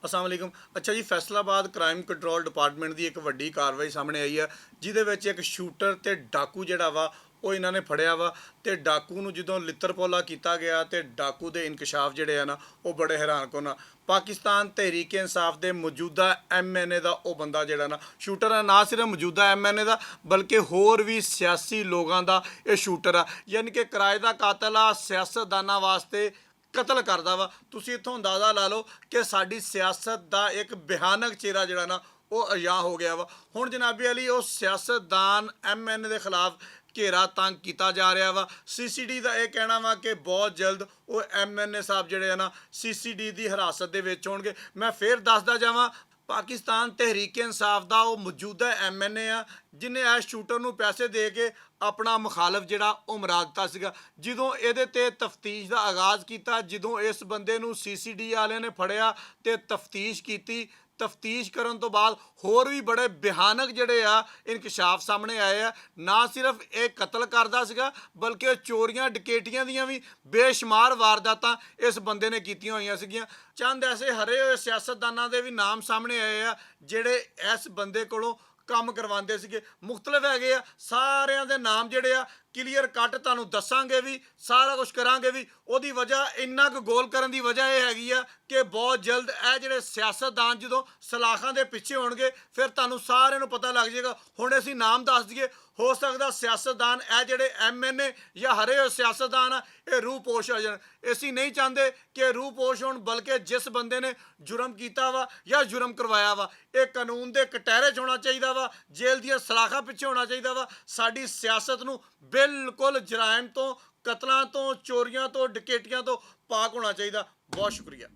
अस्सलाम वालेकुम। अच्छा जी, फैसलाबाद क्राइम कंट्रोल डिपार्टमेंट की एक वड्डी कार्रवाई सामने आई है जिहदे विच एक शूटर ते डाकू जिहड़ा वा ਉਹ ਇਹਨਾਂ ਨੇ ਫੜਿਆ ਵਾ ਤੇ ਡਾਕੂ ਨੂੰ ਜਦੋਂ ਲਿੱਤਰ ਪੋਲਾ ਕੀਤਾ ਗਿਆ ਤੇ ਡਾਕੂ ਦੇ ਇਨਕਸ਼ਾਫ ਜਿਹੜੇ ਆ ਨਾ ਉਹ ਬੜੇ ਹੈਰਾਨਕੁਨ ਆ। ਪਾਕਿਸਤਾਨ ਤਹਿਰੀਕ ਇਨਸਾਫ ਦੇ ਮੌਜੂਦਾ ਐਮਐਨਏ ਦਾ ਉਹ ਬੰਦਾ ਜਿਹੜਾ ਨਾ ਸ਼ੂਟਰ ਆ, ਨਾ ਸਿਰਫ ਮੌਜੂਦਾ ਐਮਐਨਏ ਦਾ ਬਲਕਿ ਹੋਰ ਵੀ ਸਿਆਸੀ ਲੋਕਾਂ ਦਾ ਇਹ ਸ਼ੂਟਰ ਆ। ਯਾਨੀ ਕਿ ਕਿਰਾਏ ਦਾ ਕਾਤਲ ਆ, ਸਿਆਸਤਦਾਨਾਂ ਵਾਸਤੇ ਕਤਲ ਕਰਦਾ ਵਾ। ਤੁਸੀਂ ਇੱਥੋਂ ਅੰਦਾਜ਼ਾ ਲਾ ਲਓ ਕਿ ਸਾਡੀ ਸਿਆਸਤ ਦਾ ਇੱਕ ਭਿਆਨਕ ਚਿਹਰਾ ਜਿਹੜਾ ਨਾ ਉਹ ਅਯਾਹ ਹੋ ਗਿਆ ਵਾ। ਹੁਣ ਜਨਾਬੀ ਅਲੀ ਉਹ ਸਿਆਸਤਦਾਨ ਐਮਐਨਏ ਦੇ ਖਿਲਾਫ ਘੇਰਾ ਤੰਗ ਕੀਤਾ ਜਾ ਰਿਹਾ ਵਾ। ਸੀਸੀਡੀ ਦਾ ਇਹ ਕਹਿਣਾ ਵਾ ਕਿ ਬਹੁਤ ਜਲਦ ਉਹ ਐਮਐਨਏ ਸਾਹਿਬ ਜਿਹੜੇ ਆ ਨਾ ਸੀਸੀਡੀ ਦੀ ਹਿਰਾਸਤ ਦੇ ਵਿੱਚ ਹੋਣਗੇ। ਮੈਂ ਫਿਰ ਦੱਸਦਾ ਜਾਵਾਂ, ਪਾਕਿਸਤਾਨ ਤਹਿਰੀਕ ਇਨਸਾਫ ਦਾ ਉਹ ਮੌਜੂਦਾ ਐਮਐਨਏ ਆ ਜਿਹਨੇ ਇਸ ਸ਼ੂਟਰ ਨੂੰ ਪੈਸੇ ਦੇ ਕੇ ਆਪਣਾ ਮੁਖਾਲਫ ਜਿਹੜਾ ਉਹ ਮਰਾ ਦਿੱਤਾ ਸੀਗਾ। ਜਦੋਂ ਇਹਦੇ ਤੇ ਤਫਤੀਸ਼ ਦਾ ਆਗਾਜ਼ ਕੀਤਾ, ਜਦੋਂ ਇਸ ਬੰਦੇ ਨੂੰ ਸੀਸੀਡੀ ਵਾਲਿਆਂ ਨੇ ਫੜਿਆ ਤੇ ਤਫਤੀਸ਼ ਕੀਤੀ, ਤਫਤੀਸ਼ ਕਰਨ ਤੋਂ ਬਾਅਦ ਹੋਰ ਵੀ ਬੜੇ ਭਿਆਨਕ ਜਿਹੜੇ ਆ ਇਨਕਸ਼ਾਫ ਸਾਹਮਣੇ ਆਏ ਆ। ਨਾ ਸਿਰਫ ਇਹ ਕਤਲ ਕਰਦਾ ਸੀਗਾ ਬਲਕਿ ਚੋਰੀਆਂ ਡਕੈਤੀਆਂ ਦੀਆਂ ਵੀ ਬੇਸ਼ੁਮਾਰ ਵਾਰਦਾਤਾਂ ਇਸ ਬੰਦੇ ਨੇ ਕੀਤੀਆਂ ਹੋਈਆਂ ਸੀਗੀਆਂ। ਚੰਦ ਐਸੇ ਹਰੇ ਹੋਏ ਸਿਆਸਤਦਾਨਾਂ ਦੇ ਵੀ ਨਾਮ ਸਾਹਮਣੇ ਆਏ ਆ ਜਿਹੜੇ ਇਸ ਬੰਦੇ ਕੋਲੋਂ ਕੰਮ ਕਰਵਾਉਂਦੇ ਸੀਗੇ। ਮੁਖਤਲਿਫ ਹੈਗੇ ਆ, ਸਾਰਿਆਂ ਦੇ ਨਾਮ ਜਿਹੜੇ ਆ ਕਲੀਅਰ ਕੱਟ ਤੁਹਾਨੂੰ ਦੱਸਾਂਗੇ ਵੀ, ਸਾਰਾ ਕੁਝ ਕਰਾਂਗੇ ਵੀ। ਉਹਦੀ ਵਜ੍ਹਾ ਇੰਨਾ ਕੁ ਗੋਲ ਕਰਨ ਦੀ ਵਜ੍ਹਾ ਇਹ ਹੈਗੀ ਆ ਕਿ ਬਹੁਤ ਜਲਦ ਇਹ ਜਿਹੜੇ ਸਿਆਸਤਦਾਨ ਜਦੋਂ ਸਲਾਖਾਂ ਦੇ ਪਿੱਛੇ ਹੋਣਗੇ ਫਿਰ ਤੁਹਾਨੂੰ ਸਾਰਿਆਂ ਨੂੰ ਪਤਾ ਲੱਗ ਜਾਏਗਾ। ਹੁਣ ਅਸੀਂ ਨਾਮ ਦੱਸ ਦਈਏ, ਹੋ ਸਕਦਾ ਸਿਆਸਤਦਾਨ ਇਹ ਜਿਹੜੇ ਐਮਐਨਏ ਜਾਂ ਹਰੇ ਹੋਏ ਸਿਆਸਤਦਾਨ ਆ ਇਹ ਰੂਪੋਸ਼ ਹੋ ਜਾਣ। ਅਸੀਂ ਨਹੀਂ ਚਾਹੁੰਦੇ ਕਿ ਰੂਪੋਸ਼ ਹੋਣ, ਬਲਕਿ ਜਿਸ ਬੰਦੇ ਨੇ ਜੁਰਮ ਕੀਤਾ ਵਾ ਜਾਂ ਜੁਰਮ ਕਰਵਾਇਆ ਵਾ ਇਹ ਕਾਨੂੰਨ ਦੇ ਕਟਹਿਰੇ 'ਚ ਹੋਣਾ ਚਾਹੀਦਾ ਵਾ, ਜੇਲ੍ਹ ਦੀਆਂ ਸਲਾਖਾਂ ਪਿੱਛੇ ਹੋਣਾ ਚਾਹੀਦਾ ਵਾ। ਸਾਡੀ ਸਿਆਸਤ ਨੂੰ ਬਿਲਕੁਲ ਜਰਾਇਮ ਤੋਂ, ਕਤਲਾਂ ਤੋਂ, ਚੋਰੀਆਂ ਤੋਂ, ਡਕੈਤੀਆਂ ਤੋਂ ਪਾਕ ਹੋਣਾ ਚਾਹੀਦਾ। ਬਹੁਤ ਸ਼ੁਕਰੀਆ।